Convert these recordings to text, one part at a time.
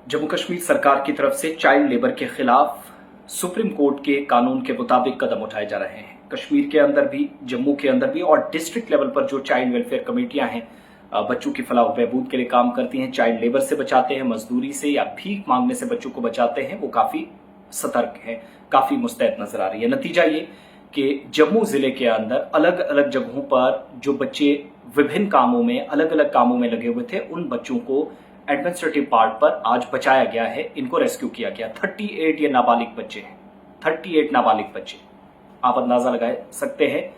जम्मू कश्मीर सरकार की तरफ से चाइल्ड लेबर के खिलाफ सुप्रीम कोर्ट के कानून के मुताबिक कदम उठाए जा रहे हैं। कश्मीर के अंदर भी, जम्मू के अंदर भी और डिस्ट्रिक्ट लेवल पर जो चाइल्ड वेलफेयर कमेटियां हैं, बच्चों की फलाह बहबूद के लिए काम करती हैं, चाइल्ड लेबर से बचाते हैं, मजदूरी से या भीख मांगने से बच्चों को बचाते हैं, वो काफी सतर्क है, काफी मुस्तैद नजर आ रही है। नतीजा ये कि जम्मू जिले के अंदर अलग अलग जगहों पर जो बच्चे विभिन्न कामों में, अलग अलग कामों में लगे हुए थे, उन बच्चों को एडमिनिस्ट्रेटिव पार्ट पर आज बचाया गया है, इनको रेस्क्यू किया गया। 38 ये नाबालिग बच्चे हैं, 38 नाबालिग बच्चे। आप अंदाजा लगा सकते हैं।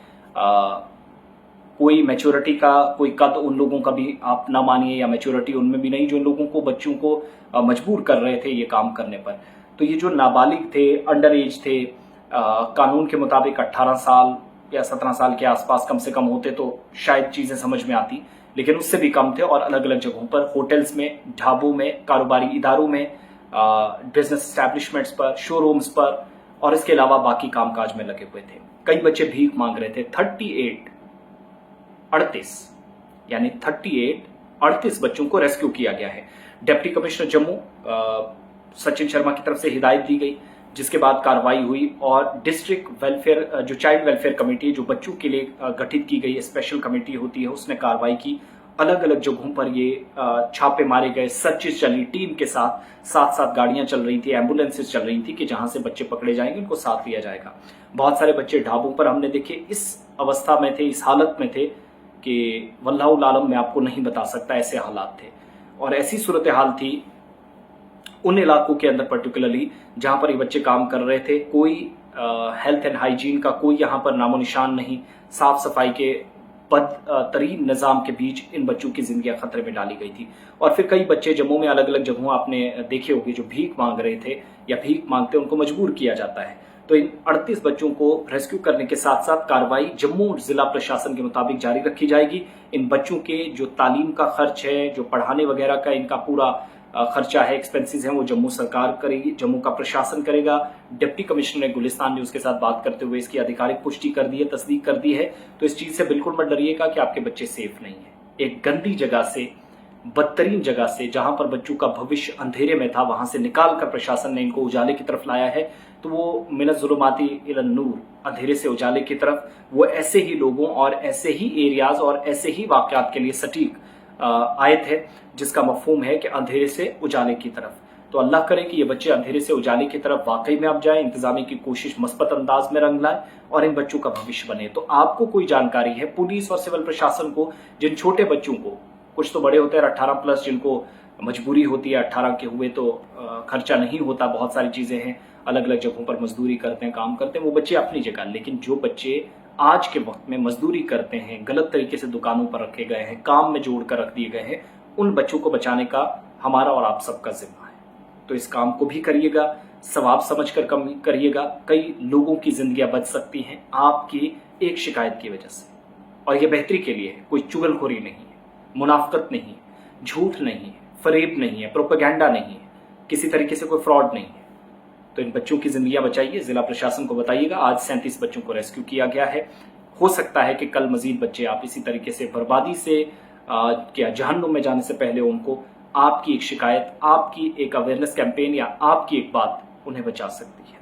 कोई मैच्योरिटी का कोई कद उन लोगों का भी आप ना मानिए, या मैच्योरिटी उनमें भी नहीं, जो लोगों को, बच्चों को मजबूर कर रहे थे ये काम करने पर। तो ये जो नाबालिग थे, अंडर एज थे, कानून के मुताबिक 18 साल या 17 साल के आसपास कम से कम होते तो शायद चीजें समझ में आती, लेकिन उससे भी कम थे और अलग अलग जगहों पर, होटल्स में, ढाबों में, कारोबारी इदारों में, बिजनेस एस्टैब्लिशमेंट्स पर, शोरूम्स पर और इसके अलावा बाकी कामकाज में लगे हुए थे। कई बच्चे भीख मांग रहे थे। 38 बच्चों को रेस्क्यू किया गया है। डिप्टी कमिश्नर जम्मू सचिन शर्मा की तरफ से हिदायत दी गई, जिसके बाद कार्रवाई हुई और डिस्ट्रिक्ट वेलफेयर, जो चाइल्ड वेलफेयर कमेटी, जो बच्चों के लिए गठित की गई स्पेशल कमेटी होती है, उसने कार्रवाई की। अलग अलग जगहों पर ये छापे मारे गए, सर्चेस चली टीम के साथ, साथ साथ गाड़ियां चल रही थी, एम्बुलेंसेस चल रही थी कि जहां से बच्चे पकड़े जाएंगे उनको साथ लिया जाएगा। बहुत सारे बच्चे ढाबों पर हमने देखे, इस अवस्था में थे, इस हालत में थे कि वल्लाहुल आलम, मैं आपको नहीं बता सकता, ऐसे हालात थे। और ऐसी सूरत हाल थी उन इलाकों के अंदर पर्टिकुलरली जहां पर ये बच्चे काम कर रहे थे। कोई हेल्थ एंड हाइजीन का कोई यहां पर नामो निशान नहीं। साफ सफाई के बदतरीन निजाम के बीच इन बच्चों की जिंदगियां खतरे में डाली गई थी। और फिर कई बच्चे जम्मू में अलग अलग जगहों आपने देखे होंगे जो भीख मांग रहे थे या भीख मांगते, उनको मजबूर किया जाता है। तो इन 38 बच्चों को रेस्क्यू करने के साथ साथ कार्रवाई जम्मू जिला प्रशासन के मुताबिक जारी रखी जाएगी। इन बच्चों के जो तालीम का खर्च है, जो पढ़ाने वगैरह का इनका पूरा खर्चा है, एक्सपेंसेस हैं, वो जम्मू सरकार करेगी, जम्मू का प्रशासन करेगा। डिप्टी कमिश्नर ने गुलिस्तान न्यूज के साथ बात करते हुए इसकी आधिकारिक पुष्टि कर दी है, तस्दीक कर दी है। तो इस चीज से बिल्कुल मत डरिएगा कि आपके बच्चे सेफ नहीं है। एक गंदी जगह से, बदतरीन जगह से, जहां पर बच्चों का भविष्य अंधेरे में था, वहां से निकाल कर प्रशासन ने इनको उजाले की तरफ लाया है। तो वो मिनज़ ज़ुलुमाती इलन नूर, अंधेरे से उजाले की तरफ, वो ऐसे ही लोगों और ऐसे ही एरियाज और ऐसे ही वाकयात के लिए सटीक आयत है, जिसका मफहूम है कि अंधेरे से उजाले की तरफ। तो अल्लाह करे कि ये बच्चे अंधेरे से उजाले की तरफ वाकई में अब जाए, इंतजामी की कोशिश मस्बत अंदाज में रंग लाए और इन बच्चों का भविष्य बने। तो आपको कोई जानकारी है, पुलिस और सिविल प्रशासन को, जिन छोटे बच्चों को, कुछ तो बड़े होते हैं 18+, जिनको मजबूरी होती है, 18 के हुए तो खर्चा नहीं होता, बहुत सारी चीजें हैं, अलग अलग जगहों पर मजदूरी करते हैं, काम करते हैं, वो बच्चे अपनी जगह। लेकिन जो बच्चे आज के वक्त में मजदूरी करते हैं, गलत तरीके से दुकानों पर रखे गए हैं, काम में जोड़ कर रख दिए गए हैं, उन बच्चों को बचाने का हमारा और आप सबका जिम्मा है। तो इस काम को भी करिएगा, सवाब समझकर कम करिएगा। कई लोगों की जिंदगियां बच सकती हैं आपकी एक शिकायत की वजह से, और ये बेहतरी के लिए है। कोई चुगलखोरी नहीं है, मुनाफकत नहीं है, झूठ नहीं है, फरेब नहीं है, प्रोपेगेंडा नहीं है, किसी तरीके से कोई फ्रॉड नहीं है। तो इन बच्चों की जिंदगियां बचाइए, जिला प्रशासन को बताइएगा। आज 37 बच्चों को रेस्क्यू किया गया है। हो सकता है कि कल मजीद बच्चे आप इसी तरीके से बर्बादी से क्या जहन्नुम में जाने से पहले उनको आपकी एक शिकायत, आपकी एक अवेयरनेस कैंपेन या आपकी एक बात उन्हें बचा सकती है।